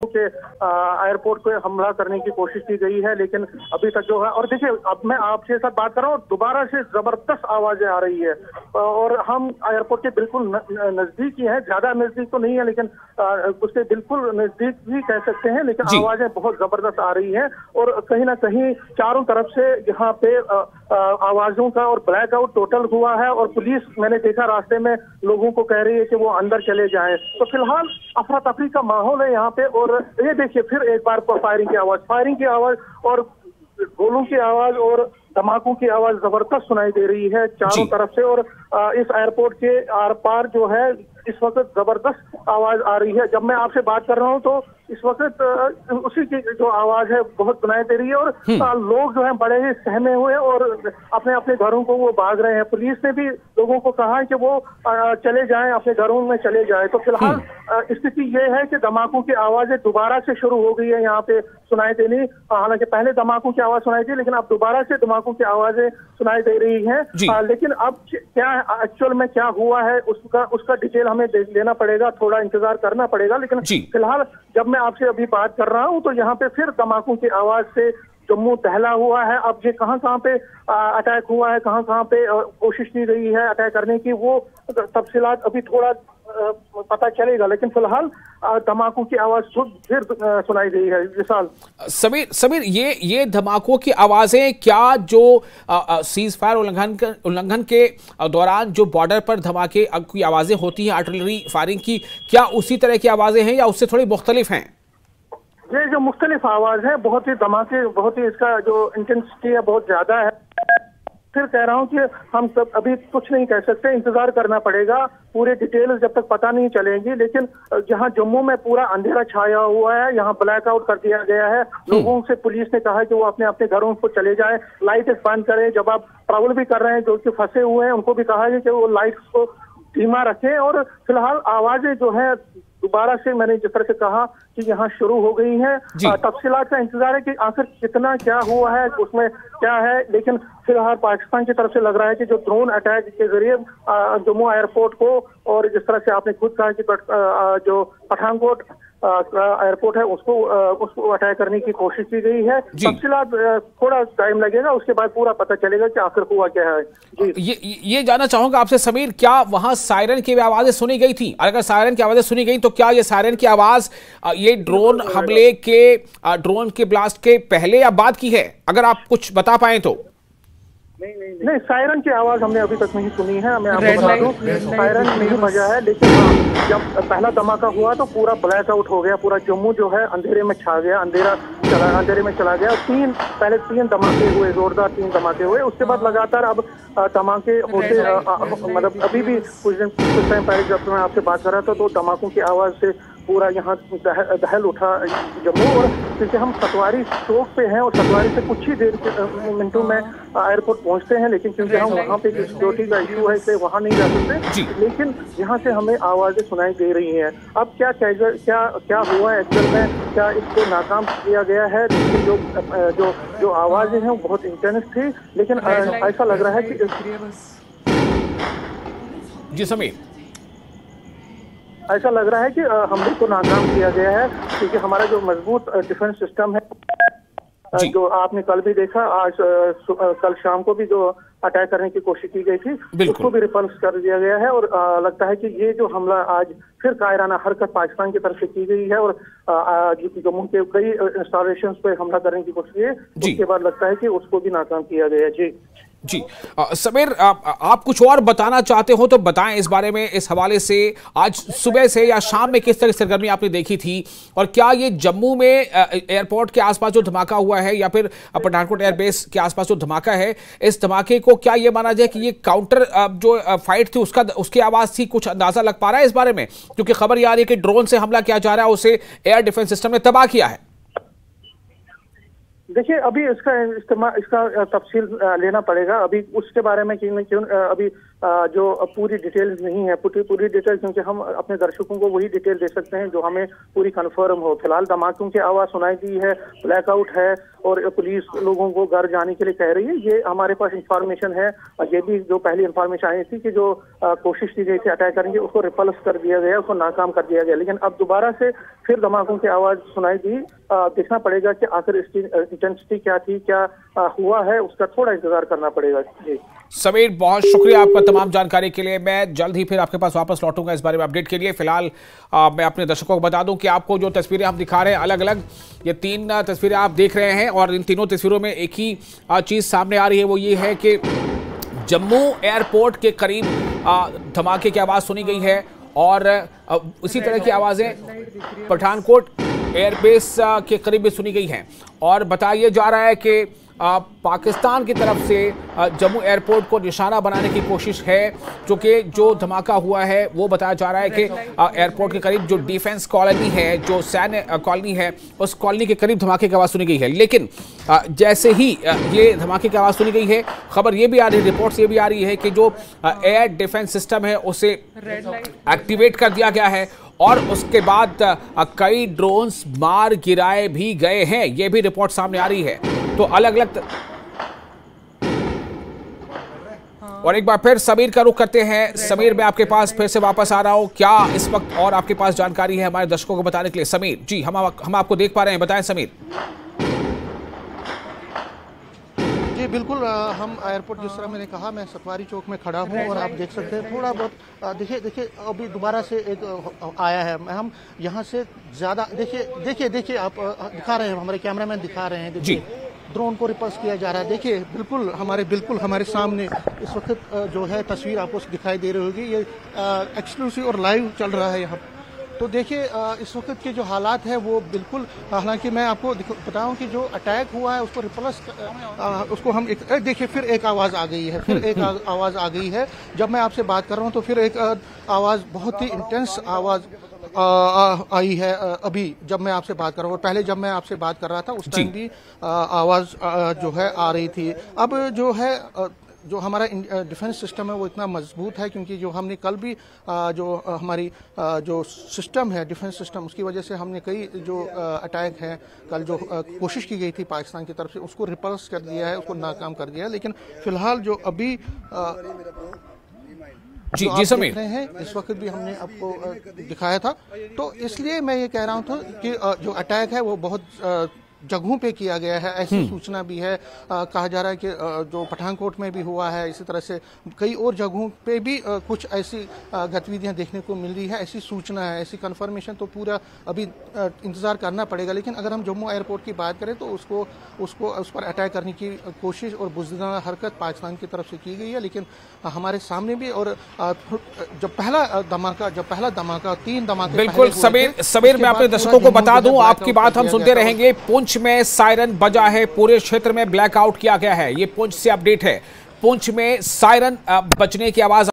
के एयरपोर्ट पे हमला करने की कोशिश की गई है, लेकिन अभी तक जो है, और देखिए अब मैं आपसे साथ बात कर रहा हूँ, दोबारा से जबरदस्त आवाजें आ रही है और हम एयरपोर्ट के बिल्कुल नजदीक ही है, ज्यादा नजदीक तो नहीं है लेकिन उसके बिल्कुल नजदीक भी कह सकते हैं, लेकिन आवाजें बहुत जबरदस्त आ रही है और कहीं ना कहीं चारों तरफ से यहाँ पे आवाजों का और ब्लैकआउट टोटल हुआ है और पुलिस मैंने देखा रास्ते में लोगों को कह रही है कि वो अंदर चले जाएं। तो फिलहाल अफरा तफरी का माहौल है यहाँ पे और ये देखिए फिर एक बार फायरिंग की आवाज और गोलों की आवाज और धमाकों की आवाज जबरदस्त सुनाई दे रही है चारों तरफ से और इस एयरपोर्ट के आर पार जो है इस वक्त जबरदस्त आवाज आ रही है। जब मैं आपसे बात कर रहा हूँ तो इस वक्त उसी की जो आवाज है बहुत सुनाई दे रही है और लोग जो है बड़े ही सहमे हुए और अपने अपने घरों को वो भाग रहे हैं। पुलिस ने भी लोगों को कहा है कि वो चले जाएं, अपने घरों में चले जाएं। तो फिलहाल स्थिति ये है कि धमाकों की आवाजें दोबारा से शुरू हो गई है यहाँ पे सुनाई देनी। हालांकि पहले धमाकों की आवाज सुनाई थी लेकिन अब दोबारा से धमाकों की आवाजें सुनाई दे रही हैं। लेकिन अब क्या एक्चुअल में क्या हुआ है उसका डिटेल हमें लेना पड़ेगा, थोड़ा इंतजार करना पड़ेगा। लेकिन फिलहाल जब मैं आपसे अभी बात कर रहा हूं तो यहाँ पे फिर धमाकों की आवाज से जम्मू दहला हुआ है। अब ये कहाँ पे अटैक हुआ है, कहाँ पे कोशिश की गई है अटैक करने की, वो तफसीलात अभी थोड़ा पता चलेगा। लेकिन फिलहाल धमाकों की आवाज फिर सुनाई दी है। विशाल समीर ये धमाकों की आवाजें क्या जो सीज फायर उल्लंघन के दौरान जो बॉर्डर पर धमाके की आवाजें होती हैं आर्टिलरी फायरिंग की, क्या उसी तरह की आवाजें हैं या उससे थोड़ी मुख्तलिफ हैं? ये जो मुख्तलिफ आवाज है, बहुत ही धमाके, बहुत ही इसका जो इंटेंसिटी है बहुत ज्यादा है। फिर कह रहा हूँ कि हम सब अभी कुछ नहीं कह सकते, इंतजार करना पड़ेगा, पूरे डिटेल्स जब तक पता नहीं चलेंगी। लेकिन जहाँ जम्मू में पूरा अंधेरा छाया हुआ है, यहाँ ब्लैकआउट कर दिया गया है। लोगों से पुलिस ने कहा कि वो अपने अपने घरों को चले जाए, लाइट बंद करें। जब आप ट्रैवल भी कर रहे हैं, जो कि फंसे हुए हैं, उनको भी कहा है कि वो लाइट्स को धीमा रखें। और फिलहाल आवाजें जो है दोबारा से मैंने जिस तरह से कहा कि यहाँ शुरू हो गई हैं। तफसीलात का इंतजार है कि आखिर कितना क्या हुआ है, उसमें क्या है। लेकिन फिलहाल पाकिस्तान की तरफ से लग रहा है कि जो ड्रोन अटैक के जरिए जम्मू एयरपोर्ट को, और जिस तरह से आपने खुद कहा कि जो पठानकोट एयरपोर्ट है उसको अटैक करने की कोशिश की गई है। तफसीलात थोड़ा टाइम लगेगा, उसके बाद पूरा पता चलेगा कि आखिर हुआ क्या है। ये जानना चाहूंगा आपसे समीर, क्या वहां सायरन की आवाजें सुनी गई थी? अगर सायरन की आवाजें सुनी गई तो क्या ये सायरन की आवाज ये ड्रोन हमले के ड्रोन के ब्लास्ट के पहले या बाद की है? अगर आप कुछ बता पाए तो। नहीं, सायरन की आवाज हमने अभी तक नहीं सुनी है। मैं आपको बता दूं, सायरन नहीं बजा है। लेकिन जब पहला धमाका हुआ तो पूरा ब्लैकआउट हो गया, पूरा जम्मू जो है अंधेरे में छा गया, अंधेरे में चला गया। पहले तीन धमाके हुए, जोरदार 3 धमाके हुए। उसके बाद लगातार अब धमाके होते, मतलब अभी भी कुछ टाइम पहले जब मैं आपसे बात कर रहा था तो धमाकों की आवाज से पूरा यहाँ दहल उठा जम्मू। और क्योंकि हम सतवारी चौक पे हैं और सतवारी से कुछ ही मिनटों में एयरपोर्ट पहुंचते हैं, लेकिन क्योंकि हम वहाँ पे सिक्योरिटी का इशू है इसलिए वहाँ नहीं जा सकते। लेकिन यहाँ से हमें आवाजें सुनाई दे रही हैं। अब क्या हुआ है एक्चुअल में, क्या इसको नाकाम किया गया है? लेकिन जो आवाजें हैं वो बहुत इंटेंस थी। लेकिन ऐसा लग रहा है कि जी समीर, ऐसा लग रहा है कि हमले को नाकाम किया गया है, क्योंकि हमारा जो मजबूत डिफेंस सिस्टम है, जो आपने कल भी देखा, आज कल शाम को भी जो अटैक करने की कोशिश की गई थी उसको भी रिपल्स कर दिया गया है। और लगता है कि ये जो हमला आज फिर कायराना हरकत पाकिस्तान की तरफ से की गई है और जम्मू के कई इंस्टॉलेशन पे हमला करने की कोशिश की है, उसके बाद लगता है कि उसको भी नाकाम किया गया। जी समीर, आप कुछ और बताना चाहते हो तो बताएं इस बारे में। इस हवाले से आज सुबह से या शाम में किस तरह की सरगर्मी आपने देखी थी, और क्या ये जम्मू में एयरपोर्ट के आसपास जो धमाका हुआ है या फिर पठानकोट एयरबेस के आसपास जो धमाका है, इस धमाके को क्या ये माना जाए कि ये काउंटर जो फाइट थी उसकी आवाज थी? कुछ अंदाजा लग पा रहा है इस बारे में? क्योंकि खबर ये आ रही है कि ड्रोन से हमला किया जा रहा है, उसे एयर डिफेंस सिस्टम ने तबाह किया है। देखिए, अभी इसका तफसील लेना पड़ेगा। अभी उसके बारे में क्यों अभी जो पूरी डिटेल्स नहीं है, पूरी डिटेल, क्योंकि हम अपने दर्शकों को वही डिटेल दे सकते हैं जो हमें पूरी कंफर्म हो। फिलहाल धमाकों की आवाज सुनाई दी है, ब्लैकआउट है और पुलिस लोगों को घर जाने के लिए कह रही है। ये हमारे पास इंफॉर्मेशन है। ये भी जो पहली इंफॉर्मेशन आई थी कि जो कोशिश की गई थी अटैक करने की, उसको रिपल्स कर दिया गया, उसको नाकाम कर दिया गया। लेकिन अब दोबारा से फिर धमाकों की आवाज सुनाई दी। देखना पड़ेगा कि आखिर इसकी इंटेंसिटी क्या थी, क्या हुआ है, उसका थोड़ा इंतजार करना पड़ेगा। जी समीर, बहुत शुक्रिया आपका तमाम जानकारी के लिए। मैं जल्द ही फिर आपके पास वापस लौटूंगा इस बारे में अपडेट के लिए। फिलहाल मैं अपने दर्शकों को बता दूं कि आपको जो तस्वीरें हम दिखा रहे हैं अलग अलग, ये 3 तस्वीरें आप देख रहे हैं और इन तीनों तस्वीरों में एक ही चीज सामने आ रही है, वो ये है कि जम्मू एयरपोर्ट के करीब धमाके की आवाज सुनी गई है और उसी तरह की आवाजें पठानकोट एयरबेस के करीब भी सुनी गई हैं। और बताया जा रहा है कि पाकिस्तान की तरफ से जम्मू एयरपोर्ट को निशाना बनाने की कोशिश है, जो धमाका हुआ है वो बताया जा रहा है कि एयरपोर्ट के करीब जो डिफेंस कॉलोनी है, जो सैन्य कॉलोनी है, उस कॉलोनी के करीब धमाके की आवाज़ सुनी गई है। लेकिन जैसे ही ये धमाके की आवाज़ सुनी गई है, खबर ये भी आ रही है, रिपोर्ट्स ये भी आ रही है कि जो एयर डिफेंस सिस्टम है उसे एक्टिवेट कर दिया गया है और उसके बाद कई ड्रोन्स मार गिराए भी गए हैं। ये भी रिपोर्ट सामने आ रही है। तो अलग अलग और एक बार फिर समीर का रुख करते हैं। समीर, मैं आपके पास फिर से वापस आ रहा हूं। क्या इस वक्त और आपके पास जानकारी है हमारे दर्शकों को बताने के लिए? समीर जी, हम आपको देख पा रहे हैं, बताएं समीर। जी बिल्कुल, हम एयरपोर्ट, जिस तरह मैंने कहा, मैं सतवारी चौक में खड़ा हूं और आप देख सकते हैं थोड़ा बहुत देखिए अभी दोबारा से एक आया है। हम यहां से ज़्यादा देखिए आप दिखा रहे हैं, हमारे कैमरामैन दिखा रहे हैं, देखिए ड्रोन को रिपल्स किया जा रहा है। देखिए बिल्कुल हमारे सामने इस वक्त जो है तस्वीर आपको दिखाई दे रही होगी, ये एक्सक्लूसिव और लाइव चल रहा है यहाँ। तो देखिए इस वक्त के जो हालात है वो बिल्कुल, हालांकि मैं आपको बताऊं कि जो अटैक हुआ है उसको रिपल्स उसको हम देखिए फिर एक आवाज़ आ गई है, आवाज़ आ गई है। जब मैं आपसे बात कर रहा हूं तो फिर एक आवाज़, बहुत ही इंटेंस आवाज़ आई है अभी जब मैं आपसे बात कर रहा हूँ। पहले जब मैं आपसे बात कर रहा था उस टाइम भी आवाज़ जो है आ रही थी। अब जो है जो हमारा डिफेंस सिस्टम है वो इतना मजबूत है, क्योंकि जो हमने कल भी जो हमारी जो सिस्टम है, डिफेंस सिस्टम, उसकी वजह से हमने कई जो अटैक है, कल जो कोशिश की गई थी पाकिस्तान की तरफ से, उसको रिपल्स कर दिया है, उसको नाकाम कर दिया है। लेकिन फिलहाल जो अभी जी समीर रहे हैं, इस वक्त भी हमने आपको दिखाया था। तो इसलिए मैं ये कह रहा हूँ कि जो अटैक है वो बहुत जगहों पे किया गया है, ऐसी सूचना भी है। कहा जा रहा है कि जो पठानकोट में भी हुआ है, इसी तरह से कई और जगहों पे भी कुछ ऐसी गतिविधियां देखने को मिल रही है, ऐसी सूचना है, ऐसी कंफर्मेशन तो पूरा अभी इंतजार करना पड़ेगा। लेकिन अगर हम जम्मू एयरपोर्ट की बात करें तो उस पर अटैक करने की कोशिश और बुज़दिलाना हरकत पाकिस्तान की तरफ से की गई है। लेकिन हमारे सामने भी, और जब पहला धमाका 3 धमाके, बिल्कुल समीर मैं अपने दर्शकों को बता दूं, आपकी बात हम सुनते रहेंगे। पुंछ में सायरन बजा है, पूरे क्षेत्र में ब्लैकआउट किया गया है। ये पुंछ से अपडेट है। पुंछ में सायरन बजने की आवाज